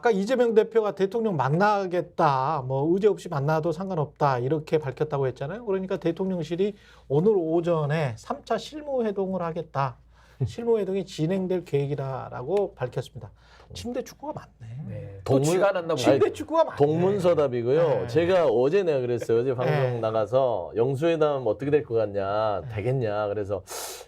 아까 이재명 대표가 대통령 만나겠다, 뭐 의제 없이 만나도 상관없다 이렇게 밝혔다고 했잖아요. 그러니까 대통령실이 오늘 오전에 3차 실무회동을 하겠다. 실무회동이 진행될 계획이라고 밝혔습니다. 침대 축구가 많네. 네. 동문- 또 쥐가 났나 보네. 침대 축구가 많네. 동문서답이고요. 네. 제가 어제 내가 그랬어요. 어제 방송 네. 나가서 영수회담 어떻게 될 것 같냐, 되겠냐. 그래서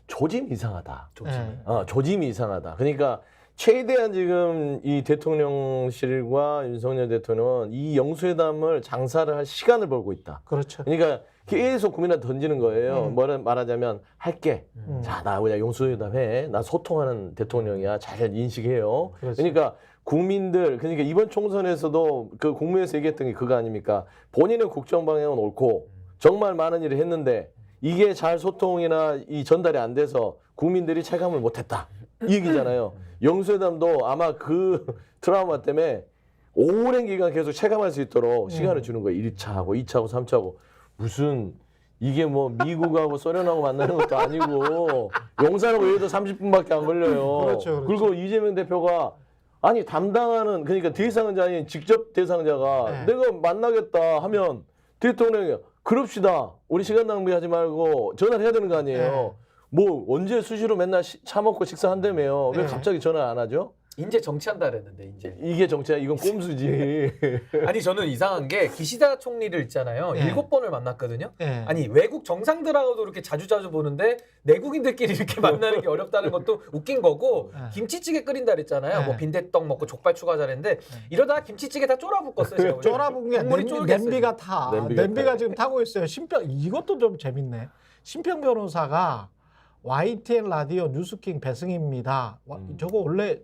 조짐이 이상하다. 네. 조짐이 이상하다. 그러니까 최대한 지금 이 대통령실과 윤석열 대통령은 이 영수회담을 장사를 할 시간을 벌고 있다. 그렇죠. 그러니까 계속 국민한테 던지는 거예요. 뭐를 말하자면 할게. 자, 나 그냥 영수회담 해. 나 소통하는 대통령이야. 잘 인식해요. 그렇죠. 그러니까 국민들, 그러니까 이번 총선에서도 그 국무회에서 얘기했던 게 그거 아닙니까? 본인의 국정 방향은 옳고 정말 많은 일을 했는데 이게 잘 소통이나 이 전달이 안 돼서 국민들이 체감을 못했다. 이 얘기잖아요. 영수회담도 아마 그 트라우마 때문에 오랜 기간 계속 체감할 수 있도록 시간을 주는 거예요. 1차하고 2차하고 3차하고. 무슨 이게 뭐 미국하고 소련하고 만나는 것도 아니고 용산하고 여기도 30분밖에 안 걸려요. 그렇죠. 그리고 이재명 대표가 아니 담당하는 그러니까 대상자 아닌 직접 대상자가 네. 내가 만나겠다 하면 대통령이 그럽시다. 우리 시간 낭비하지 말고 전화를 해야 되는 거 아니에요. 네. 뭐 언제 수시로 맨날 차 먹고 식사한다며요. 왜 네. 갑자기 전화 안 하죠? 이제 정치한다 그랬는데 이제. 이게 정치야. 이건 꼼수지. 아니 저는 이상한 게 기시다 총리를 있잖아요. 네. 7번을 만났거든요. 네. 아니 외국 정상들하고도 이렇게 자주자주 보는데 내국인들끼리 이렇게 만나는 게 어렵다는 것도 웃긴 거고 네. 김치찌개 끓인다 그랬잖아요. 네. 뭐 빈대떡 먹고 족발 추가 잘했는데 이러다가 김치찌개 다 쫄아붙었어요. 제가 보기에는. 쫄아본 게 국물이 쫄겠어요. 냄비가 타. 냄비가 냄비가 타요. 지금 타고 있어요. 이것도 좀 재밌네. 심평 변호사가 YTN 라디오 뉴스킹 배승입니다. 저거 원래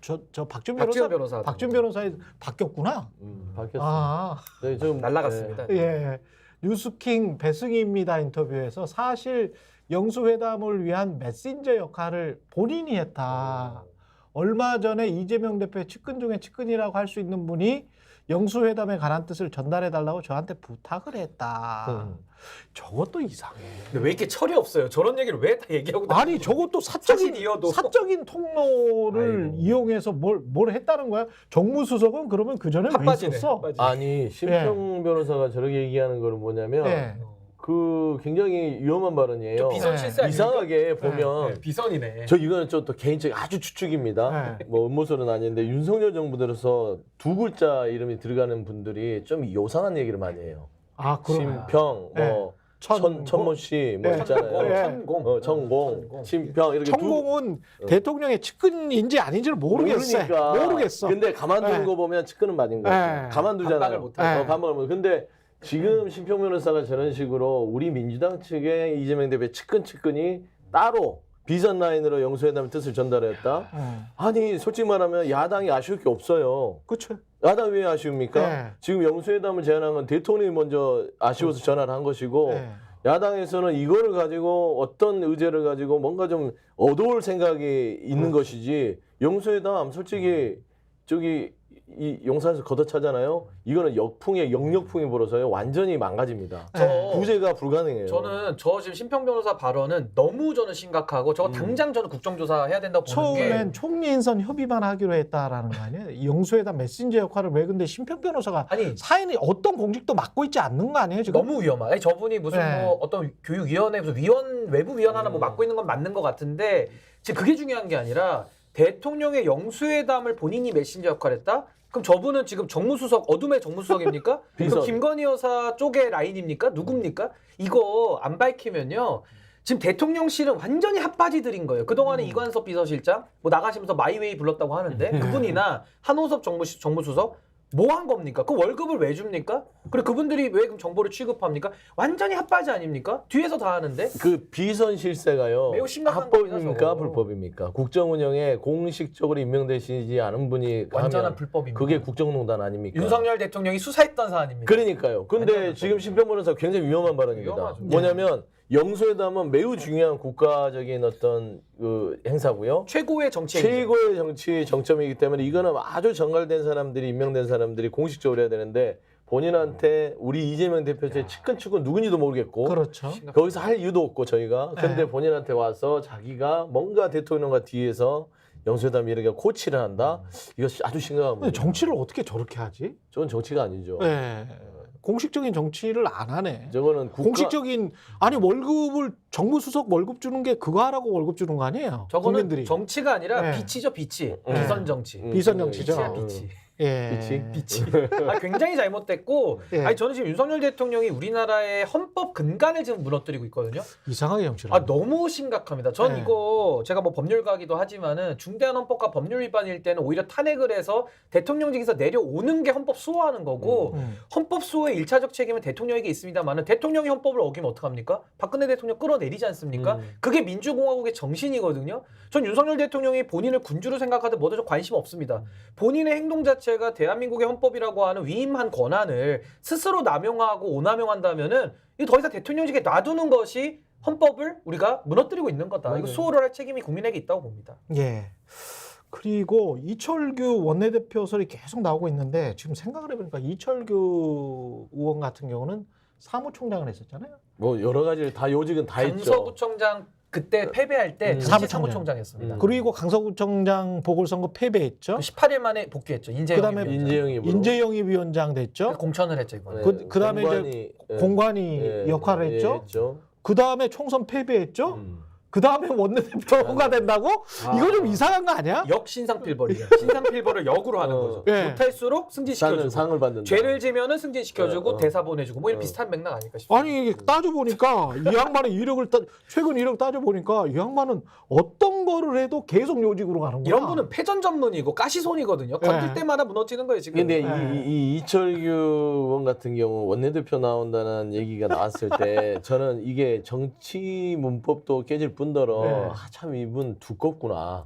저 박준 변호사 박준 변호사에 바뀌었구나. 바뀌었어요. 아, 네, 좀 날라갔습니다. 예. 뉴스킹 배승입니다 인터뷰에서 사실 영수회담을 위한 메신저 역할을 본인이 했다. 얼마 전에 이재명 대표의 측근 중에 측근이라고 할 수 있는 분이 영수회담에 관한 뜻을 전달해달라고 저한테 부탁을 했다. 저것도 이상해. 근데 왜 이렇게 철이 없어요? 저런 얘기를 왜 다 얘기하고 아니 다니지? 저것도 사실이어도. 사적인 통로를 아이고. 이용해서 뭘 했다는 거야? 정무수석은 그러면 그 전에 왜 핫바지네, 있었어? 핫바지. 아니 심평 변호사가 저렇게 얘기하는 거는 뭐냐면 예. 그 굉장히 위험한 발언이에요. 저 비선 실세 아닙니까? 이상하게 보면 네, 비선이네. 저 이거는 좀 또 개인적인 아주 추측입니다. 네. 뭐 음모설은 아닌데 윤석열 정부 들어서 두 글자 이름이 들어가는 분들이 좀 요상한 얘기를 많이 해요. 아, 그럼 심평, 네. 뭐 천모 씨, 뭐 네. 있잖아요. 네. 천공. 천공, 심평 이렇게 천공은 대통령의 측근인지 아닌지를 모르겠어요. 모르겠어. 근데 가만두는 네. 거 보면 측근은 맞은 거 같아요. 네. 가만두잖아요. 반박을 못하죠. 반박을 못. 근데 지금 심평 변호사가 저런 식으로 우리 민주당 측의 이재명 대표의 측근이 따로 비선 라인으로 영수회담의 뜻을 전달했다. 아니 솔직히 말하면 야당이 아쉬울 게 없어요. 그렇죠. 야당 왜 아쉬웁니까? 네. 지금 영수회담을 제안한 건 대통령이 먼저 아쉬워서 전화를 한 것이고 네. 야당에서는 이거를 가지고 어떤 의제를 가지고 뭔가 좀 얻어올 생각이 있는 것이지 영수회담 솔직히 저기 이 용산에서 걷어차잖아요. 이거는 역풍이 불어서요. 완전히 망가집니다. 구제가 불가능해요. 저는 저 지금 심평 변호사 발언은 너무 저는 심각하고 저거 당장 저는 국정조사 해야 된다고 보는 게 처음엔 총리 인선 협의만 하기로 했다라는 거 아니에요? 이 영수회담 메신저 역할을 왜 근데 심평 변호사가 아니 사인이 어떤 공직도 맡고 있지 않는 거 아니에요 지금? 너무 위험하다. 아니, 저분이 무슨 네. 뭐 어떤 교육위원회 무슨 외부 위원 하나 뭐 맡고 있는 건 맞는 것 같은데 지금 그게 중요한 게 아니라 대통령의 영수회담을 본인이 메신저 역할했다? 그럼 저분은 지금 정무수석 어둠의 정무수석입니까? 비선. 그럼 김건희 여사 쪽의 라인입니까? 누굽니까? 이거 안 밝히면요. 지금 대통령실은 완전히 핫바지들인 거예요. 그동안에 이관섭 비서실장 뭐 나가시면서 마이웨이 불렀다고 하는데 그분이나 한호섭 정무수석 뭐 한 겁니까? 그 월급을 왜 줍니까? 그리고 그분들이 왜 그럼 정보를 취급합니까? 완전히 핫바지 아닙니까? 뒤에서 다 하는데 그 비선 실세가요. 매우 심각한 합법입니까? 겁니다, 저거. 불법입니까? 국정 운영에 공식적으로 임명되시지 않은 분이 완전한 하면 불법입니다. 그게 국정농단 아닙니까? 윤석열 대통령이 수사했던 사안입니다. 그러니까요. 근데 완전한 지금 심평 변호사 굉장히 위험한 발언입니다. 위험하죠. 뭐냐면 영수회담은 매우 중요한 국가적인 어떤 그 행사고요. 최고의 정치 최고의 정치 정점이기 때문에 이거는 아주 정갈된 사람들이 임명된 사람들이 공식적으로 해야 되는데 본인한테 우리 이재명 대표의 측근 누군지도 모르겠고 그렇죠. 거기서 할 이유도 없고 저희가 근데 본인한테 와서 자기가 뭔가 대통령과 뒤에서 영수회담 이렇게 코치를 한다. 이거 아주 심각한 근데 문제. 정치를 어떻게 저렇게 하지? 저건 정치가 아니죠. 네. 공식적인 정치를 안 하네. 저거는 국가 공식적인 아니 월급을 정무수석 월급 주는 게 그거 하라고 월급 주는 거 아니에요? 저거는 국민들이. 정치가 아니라 네. 빛이죠, 빛이. 네. 비선 정치. 비선 정치죠. 빛이야, 빛이. 예. 빛이? 굉장히 잘못됐고, 예. 아니 저는 지금 윤석열 대통령이 우리나라의 헌법 근간을 지금 무너뜨리고 있거든요. 이상하게 정치를. 아 너무 심각합니다. 전 네. 이거 제가 뭐 법률가이기도 하지만은 중대한 헌법과 법률 위반일 때는 오히려 탄핵을 해서 대통령직에서 내려오는 게 헌법 수호하는 거고 헌법 수호의 일차적 책임은 대통령에게 있습니다만은 대통령이 헌법을 어기면 어떡합니까? 박근혜 대통령 끌어내리지 않습니까? 그게 민주공화국의 정신이거든요. 전 윤석열 대통령이 본인을 군주로 생각하듯 뭐든 저 관심 없습니다. 본인의 행동 자체가 대한민국의 헌법이라고 하는 위임한 권한을 스스로 남용하고 오남용한다면은 이거 더 이상 대통령직에 놔두는 것이 헌법을 우리가 무너뜨리고 있는 거다. 이거 수호를 할 책임이 국민에게 있다고 봅니다. 예. 그리고 이철규 원내대표설이 계속 나오고 있는데 지금 생각을 해보니까 이철규 의원 같은 경우는 사무총장을 했었잖아요. 뭐 여러 가지 다 요직은 다 있죠. 강서구청장 그때 패배할 때 당시 사무총장이었습니다. 그리고 강서구청장 보궐선거 패배했죠. 18일 만에 복귀했죠. 그다음에 인재영이 위원장 됐죠. 공천을 했죠 이번에. 그다음에 이제 공관위 역할을 했죠. 그다음에 총선 패배했죠. 그다음에 원내대표가 된다고? 이거 좀 이상한 거 아니야? 역신상필벌이야. 신상필벌을 역으로 하는 거죠. 예. 못할수록 승진시켜주고 상을 받는다. 죄를 지면은 승진시켜주고 대사 보내주고 뭐 이런 비슷한 맥락 아닐까 싶어요. 아니 이게 따져보니까 이 양반의 이력을 최근 이력 따져보니까 이 양반은 어떤 거를 해도 계속 요직으로 가는구나. 이런 분은 패전 전문이고 가시손이거든요. 건들 때마다 무너지는 거예요 지금. 근데 이 이철규 의원 같은 경우 원내대표 나온다는 얘기가 나왔을 때 저는 이게 정치 문법도 깨질 뿐더러 참 이분 두껍구나.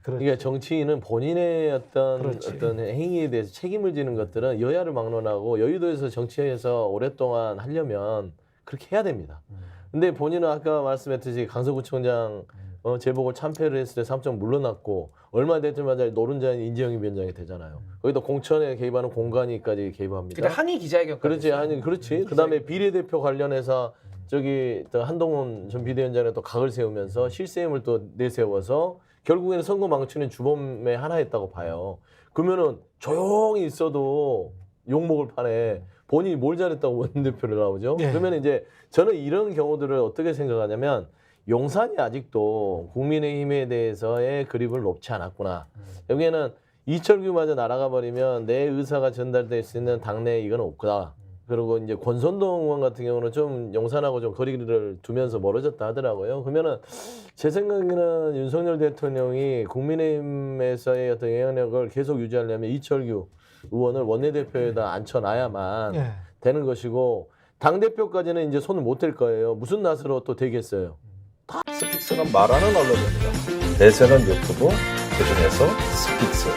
그러니까 정치인은 본인의 어떤 행위에 대해서 책임을 지는 것들은 여야를 막론하고 여의도에서 정치에서 오랫동안 하려면 그렇게 해야 됩니다. 근데 본인은 아까 말씀했듯이 강서구청장 재보궐 참패를 했을 때 사무총 물러났고 얼마 되자마자 노른자인 인재영이 위원장이 되잖아요. 거기다 공천에 개입하는 공관위까지 개입합니다. 그때 한의 기자회견까지. 그렇지. 그다음에 비례대표 관련해서 저기 또 한동훈 전 비대위원장에 또 각을 세우면서 실세임을 또 내세워서 결국에는 선거 망치는 주범의 하나였다고 봐요. 그러면은 조용히 있어도 욕먹을 판에 본인이 뭘 잘했다고 원내대표를 나오죠. 그러면 이제 저는 이런 경우들을 어떻게 생각하냐면 용산이 아직도 국민의힘에 대해서의 그립을 높지 않았구나. 여기에는 이철규마저 날아가 버리면 내 의사가 전달될 수 있는 당내에 이건 없구나. 그리고 이제 권선동 의원 같은 경우는 좀 용산하고 좀 거리를 두면서 멀어졌다 하더라고요. 그러면은 제 생각에는 윤석열 대통령이 국민의힘에서의 어떤 영향력을 계속 유지하려면 이철규 의원을 원내대표에다 앉혀놔야만 되는 것이고 당대표까지는 이제 손을 못 댈 거예요. 무슨 낯으로 또 되겠어요. 스픽스는 말하는 언론입니다. 대세는 유튜브, 그중에서 스픽스.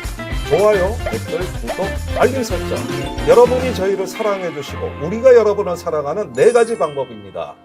좋아요, 댓글, 구독, 알림 설정. 여러분이 저희를 사랑해 주시고 우리가 여러분을 사랑하는 4가지 방법입니다.